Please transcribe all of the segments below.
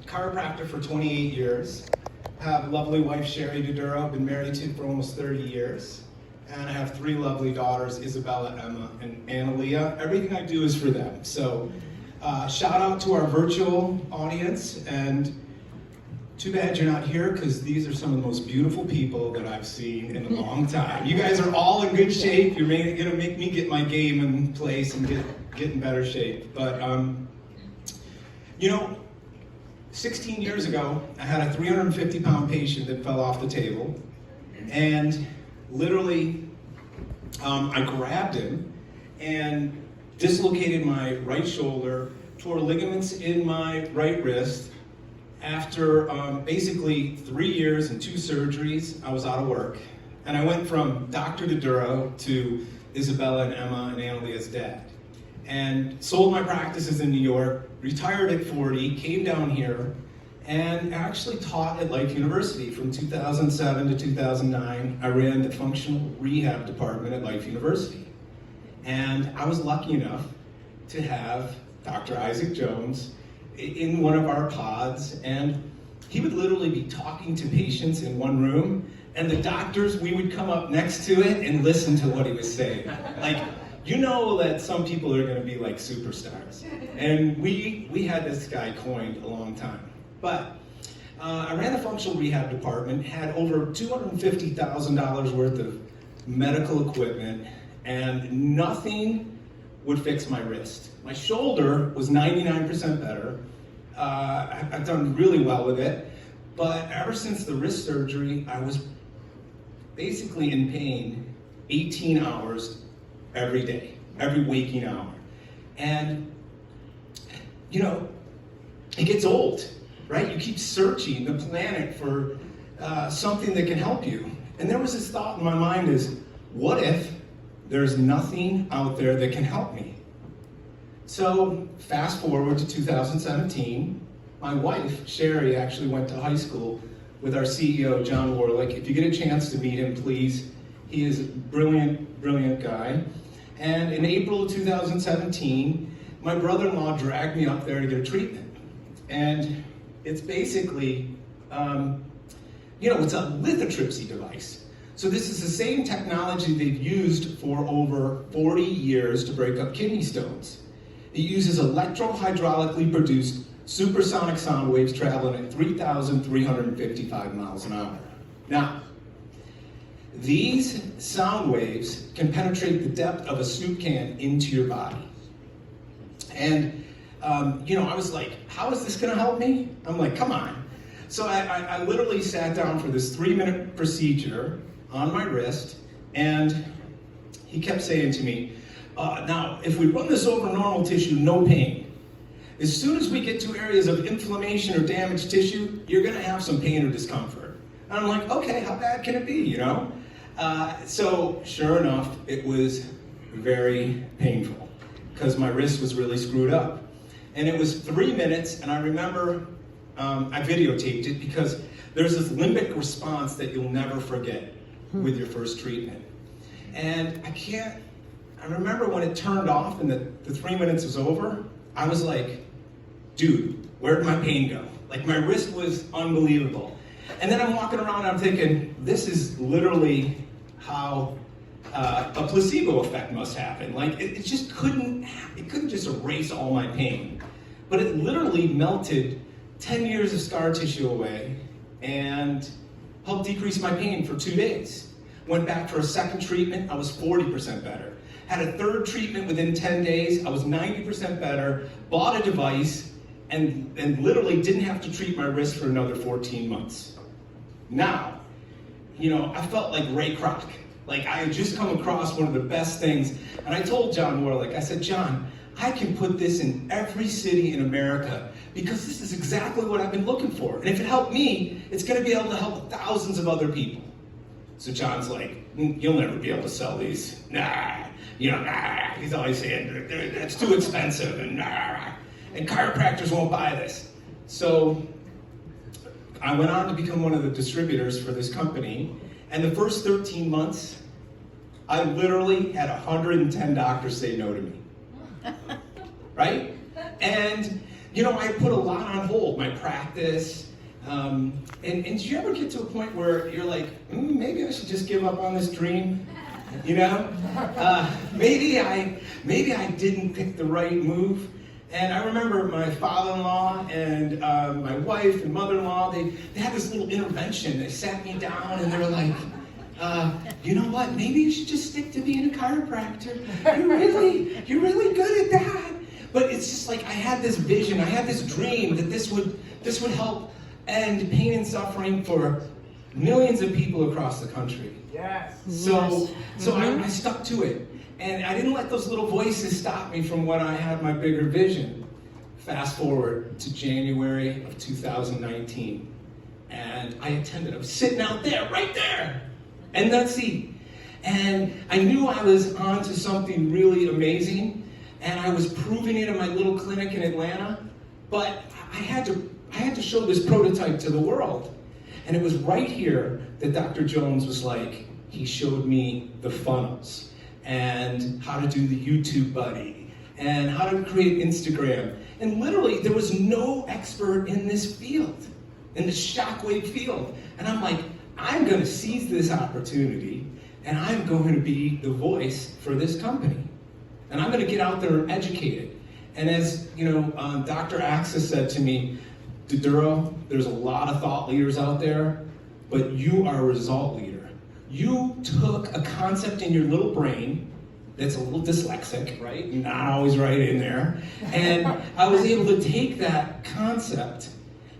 chiropractor for 28 years. Have a lovely wife, Sherry Duduro, been married to for almost 30 years. And I have 3 lovely daughters, Isabella, Emma, and Analia. Everything I do is for them. So shout out to our virtual audience, and too bad you're not here, because these are some of the most beautiful people that I've seen in a long time. You guys are all in good shape. You're gonna make me get my game in place and get in better shape. But you know, 16 years ago, I had a 350-pound patient that fell off the table, and literally, I grabbed him and dislocated my right shoulder, tore ligaments in my right wrist. After basically 3 years and 2 surgeries, I was out of work. And I went from Dr. Duduro to Isabella and Emma and Annalia's dad. And sold my practices in New York, retired at 40, came down here, and actually taught at Life University from 2007 to 2009. I ran the functional rehab department at Life University. And I was lucky enough to have Dr. Isaac Jones in one of our pods, and he would literally be talking to patients in one room, and the doctors, we would come up next to it and listen to what he was saying. Like, you know that some people are gonna be like superstars. And we had this guy coined a long time. But I ran the functional rehab department, had over $250,000 worth of medical equipment, and nothing would fix my wrist. My shoulder was 99% better. I've done really well with it, but ever since the wrist surgery, I was basically in pain 18 hours every day, every waking hour. And, you know, it gets old, right? You keep searching the planet for something that can help you. And there was this thought in my mind is, what if there's nothing out there that can help me? So fast forward to 2017, my wife, Sherry, actually went to high school with our CEO, John Warlik. If you get a chance to meet him, please. He is a brilliant, brilliant guy. And in April of 2017, my brother-in-law dragged me up there to get a treatment. And it's basically, you know, it's a lithotripsy device. So this is the same technology they've used for over 40 years to break up kidney stones. It uses electrohydraulically produced supersonic sound waves traveling at 3,355 miles an hour. Now, these sound waves can penetrate the depth of a soup can into your body. And, you know, I was like, how is this gonna help me? I'm like, come on. So I literally sat down for this 3-minute procedure on my wrist, and he kept saying to me, now, if we run this over normal tissue, no pain. As soon as we get to areas of inflammation or damaged tissue, you're gonna have some pain or discomfort. And I'm like, okay, how bad can it be, you know? So sure enough, it was very painful because my wrist was really screwed up. And it was 3 minutes, and I remember I videotaped it because there's this limbic response that you'll never forget with your first treatment. And I remember when it turned off and the 3 minutes was over, I was like, dude, where'd my pain go? Like, my wrist was unbelievable. And then I'm walking around and I'm thinking, this is literally how a placebo effect must happen. Like, it just couldn't just erase all my pain. But it literally melted 10 years of scar tissue away and helped decrease my pain for 2 days. Went back for a second treatment, I was 40% better. Had a third treatment within 10 days, I was 90% better, bought a device, and literally didn't have to treat my wrist for another 14 months. Now, you know, I felt like Ray Kroc. Like, I had just come across one of the best things, and I told John Warlik, I said, John, I can put this in every city in America because this is exactly what I've been looking for. And if it helped me, it's gonna be able to help thousands of other people. So John's like, you'll never be able to sell these. Nah, you know, nah. He's always saying, that's too expensive, and nah. And chiropractors won't buy this. So I went on to become one of the distributors for this company. And the first 13 months, I literally had 110 doctors say no to me. Right? And, I put a lot on hold, my practice. And did you ever get to a point where you're like, maybe I should just give up on this dream? Maybe I didn't pick the right move. And I remember my father-in-law and my wife and mother-in-law, they had this little intervention. They sat me down and they were like, you know what, maybe you should just stick to being a chiropractor. You're really good at that. But it's just like I had this vision, I had this dream that this would help end pain and suffering for millions of people across the country. Yes. So I stuck to it. And I didn't let those little voices stop me from when I had my bigger vision. Fast forward to January of 2019. And I was sitting out there, right there, in that seat. And I knew I was onto something really amazing. And I was proving it in my little clinic in Atlanta. But I had to show this prototype to the world. And it was right here that Dr. Jones was like, he showed me the funnels and how to do the YouTube buddy and how to create Instagram. And literally, there was no expert in this field, in the shockwave field. And I'm like, I'm going to seize this opportunity and I'm going to be the voice for this company. And I'm going to get out there and educate it. And as Dr. Axis said to me, Duduro, there's a lot of thought leaders out there, but you are a result leader. You took a concept in your little brain that's a little dyslexic, right? Not always right in there. And I was able to take that concept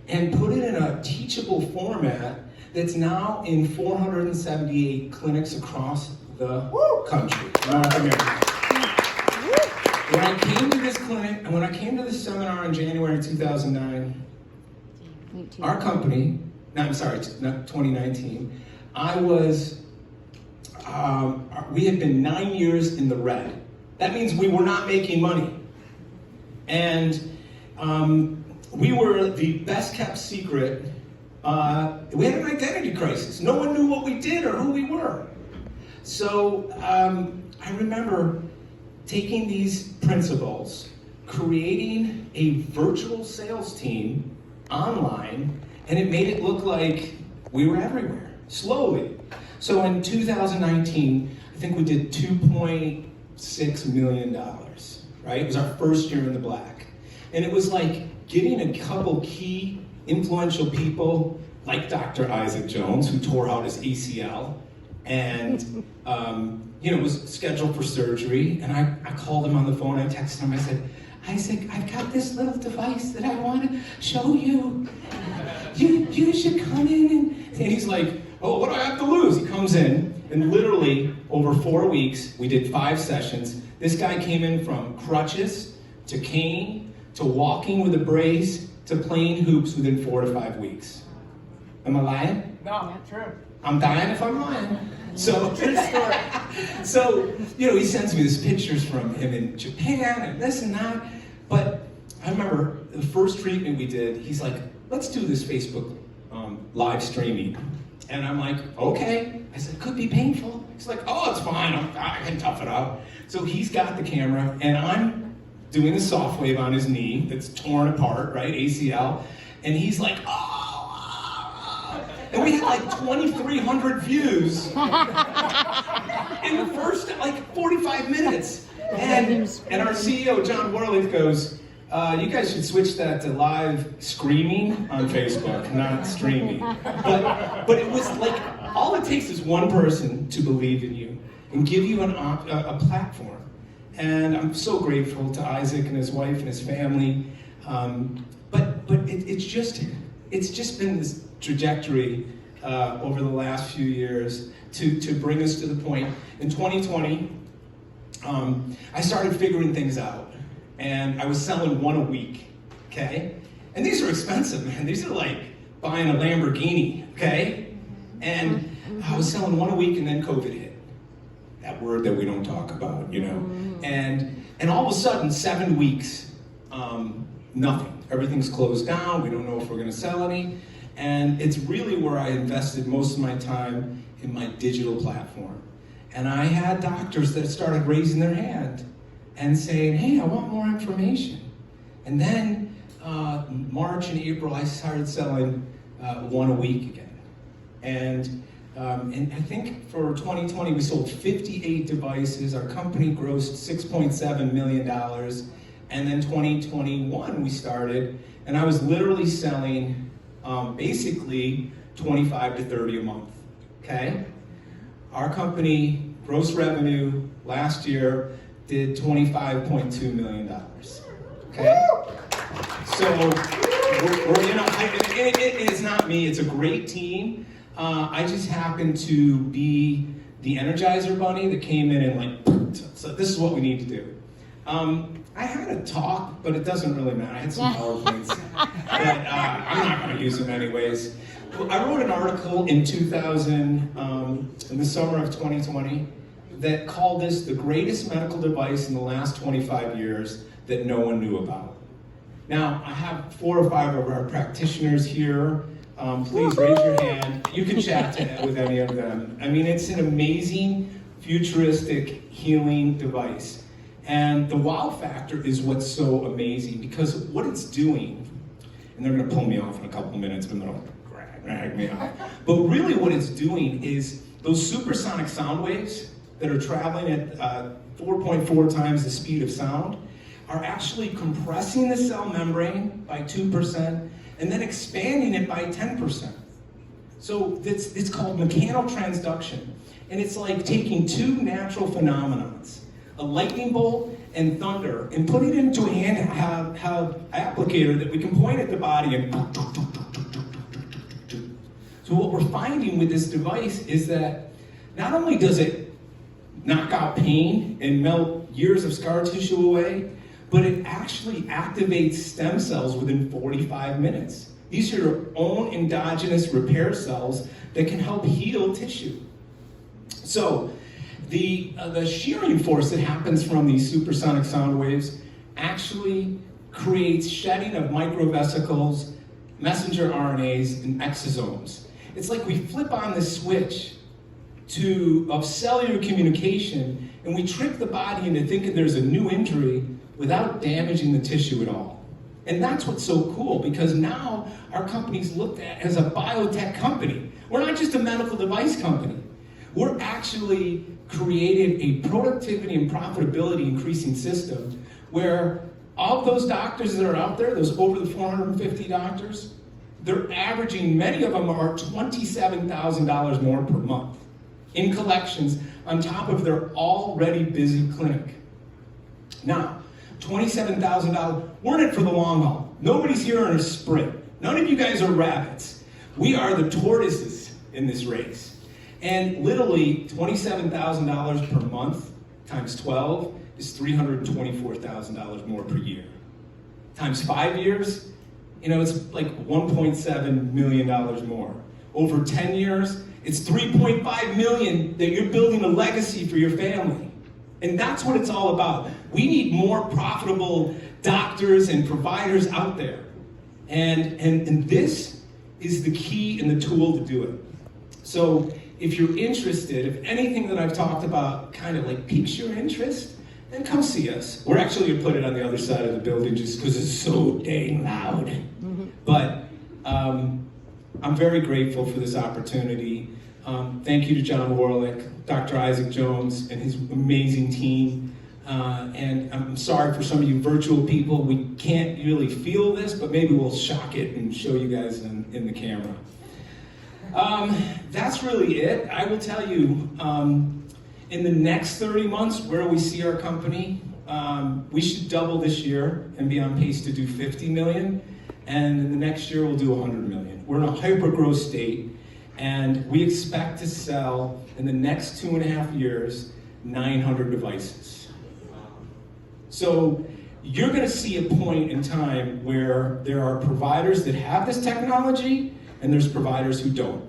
and put it in a teachable format that's now in 478 clinics across the country, North America. When I came to this clinic, and when I came to this seminar in January 2009, our company, not 2019, we had been 9 years in the red. That means we were not making money. And we were the best kept secret. We had an identity crisis. No one knew what we did or who we were. So I remember taking these principles, creating a virtual sales team online, and it made it look like we were everywhere, slowly. So in 2019, I think we did $2.6 million, right? It was our first year in the black. And it was like getting a couple key influential people like Dr. Isaac Jones, who tore out his ACL and was scheduled for surgery. And I called him on the phone, I texted him, I said, Isaac, I've got this little device that I want to show you. You should come in. And he's like, oh, what do I have to lose? He comes in, and literally, over 4 weeks, we did 5 sessions. This guy came in from crutches, to cane, to walking with a brace, to playing hoops within 4 to 5 weeks. Am I lying? No, true. I'm dying if I'm lying. So, he sends me these pictures from him in Japan and this and that. But I remember the first treatment we did, he's like, let's do this Facebook live streaming. And I'm like, okay. I said, it could be painful. He's like, oh, it's fine. I can tough it out. So he's got the camera, and I'm doing the Softwave on his knee that's torn apart, right, ACL. And he's like, oh. And we had like 2,300 views in the first 45 minutes. And our CEO, John Warlik, goes, you guys should switch that to live screaming on Facebook, not streaming. But it was like, all it takes is one person to believe in you and give you a platform. And I'm so grateful to Isaac and his wife and his family. But it's just been this trajectory over the last few years to bring us to the point. In 2020, I started figuring things out. And I was selling 1 a week, okay? And these are expensive, man. These are like buying a Lamborghini, okay? And I was selling 1 a week, and then COVID hit. That word that we don't talk about, And all of a sudden, 7 weeks, nothing. Everything's closed down. We don't know if we're going to sell any. And it's really where I invested most of my time in my digital platform. And I had doctors that started raising their hand and saying, hey, I want more information. And then March and April, I started selling one a week again. And I think for 2020, we sold 58 devices. Our company grossed $6.7 million. And then 2021, we started, and I was literally selling basically 25 to 30 a month, okay? Our company, gross revenue last year, did $25.2 million, okay? So, it is not me, it's a great team. I just happen to be the Energizer Bunny that came in and so this is what we need to do. I had a talk, but it doesn't really matter. I had some PowerPoints, but I'm not going to use them anyways. I wrote an article in 2000, in the summer of 2020, that called this the greatest medical device in the last 25 years that no one knew about. Now, I have 4 or 5 of our practitioners here. Please raise your hand. You can chat with any of them. I mean, it's an amazing, futuristic healing device. And the wow factor is what's so amazing, because what it's doing, and they're going to pull me off in a couple minutes, but they'll drag me off. But really what it's doing is those supersonic sound waves that are traveling at 4.4 times the speed of sound are actually compressing the cell membrane by 2% and then expanding it by 10%. So it's called mechanical transduction. And it's like taking 2 natural phenomenons, a lightning bolt and thunder, and put it into a handheld applicator that we can point at the body and so what we're finding with this device is that not only does it knock out pain and melt years of scar tissue away, but it actually activates stem cells within 45 minutes. These are your own endogenous repair cells that can help heal tissue. So the shearing force that happens from these supersonic sound waves actually creates shedding of microvesicles, messenger RNAs, and exosomes. It's like we flip on this switch of cellular communication, and we trick the body into thinking there's a new injury without damaging the tissue at all. And that's what's so cool, because now our company's looked at as a biotech company. We're not just a medical device company. We're actually created a productivity and profitability increasing system where all of those doctors that are out there, those over the 450 doctors, they're averaging, many of them are $27,000 more per month in collections on top of their already busy clinic. Now, $27,000, we're in it for the long haul. Nobody's here in a sprint. None of you guys are rabbits. We are the tortoises in this race. And literally, $27,000 per month times 12 is $324,000 more per year. Times 5 years, it's like $1.7 million more. Over 10 years, it's $3.5 million that you're building a legacy for your family. And that's what it's all about. We need more profitable doctors and providers out there. And this is the key and the tool to do it. So if you're interested, if anything that I've talked about kind of like piques your interest, then come see us. We're actually going to put it on the other side of the building just because it's so dang loud. Mm-hmm. But I'm very grateful for this opportunity. Thank you to John Warlik, Dr. Isaac Jones, and his amazing team. And I'm sorry for some of you virtual people. We can't really feel this, but maybe we'll shock it and show you guys in the camera. That's really it. I will tell you, in the next 30 months, where we see our company, we should double this year and be on pace to do 50 million. And in the next year, we'll do 100 million. We're in a hyper-growth state, and we expect to sell, in the next 2.5 years, 900 devices. So you're going to see a point in time where there are providers that have this technology, and there's providers who don't.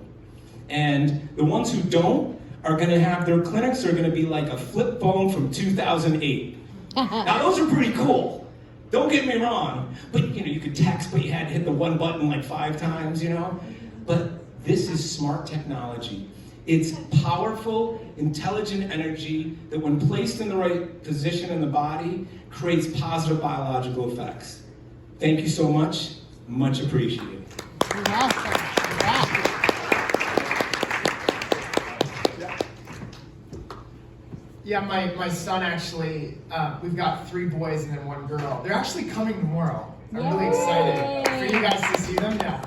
And the ones who don't are going to have their clinics are going to be like a flip phone from 2008. Now those are pretty cool. Don't get me wrong. But you could text, but you had to hit the one button like 5 times, But this is smart technology. It's powerful, intelligent energy that when placed in the right position in the body, creates positive biological effects. Thank you so much. Much appreciated. Yeah, my son actually, we've got 3 boys and then 1 girl. They're actually coming tomorrow. I'm really excited for you guys to see them. Yeah.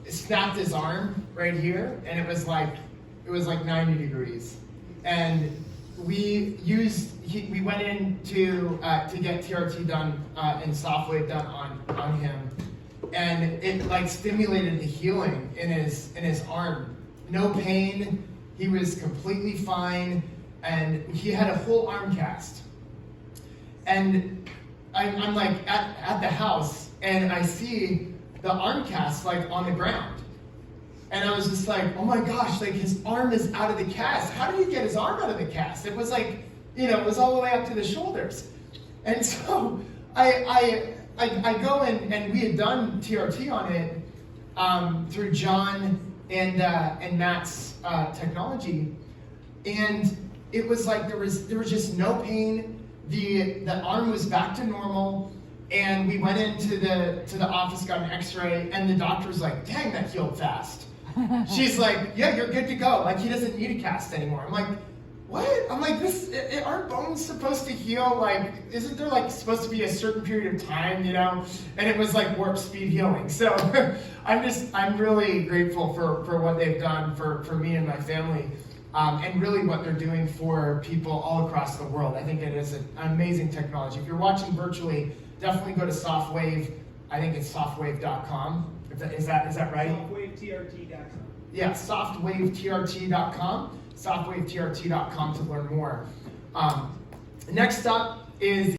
Snapped his arm right here, and it was like 90 degrees. And we went in to get TRT done and Softwave done on him, and it like stimulated the healing in his arm. No pain. He was completely fine. And he had a whole arm cast. And I'm like at the house, and I see the arm cast like on the ground. And I was just like, oh my gosh, like his arm is out of the cast. How did he get his arm out of the cast? It was like, it was all the way up to the shoulders. And so I go and we had done TRT on it through John and Matt's technology. And it was like there was just no pain. The arm was back to normal, and we went into the office, got an X-ray, and the doctor was like, "Dang, that healed fast." She's like, "Yeah, you're good to go. Like he doesn't need a cast anymore." I'm like, "What?" I'm like, aren't bones supposed to heal? Like, isn't there like supposed to be a certain period of time, And it was like warp speed healing. So I'm really grateful for what they've done for me and my family. And really what they're doing for people all across the world. I think it is an amazing technology. If you're watching virtually, definitely go to Softwave. I think it's softwave.com. Is that right? SoftwaveTRT.com. Yeah, softwavetrt.com. Softwavetrt.com to learn more. Next up is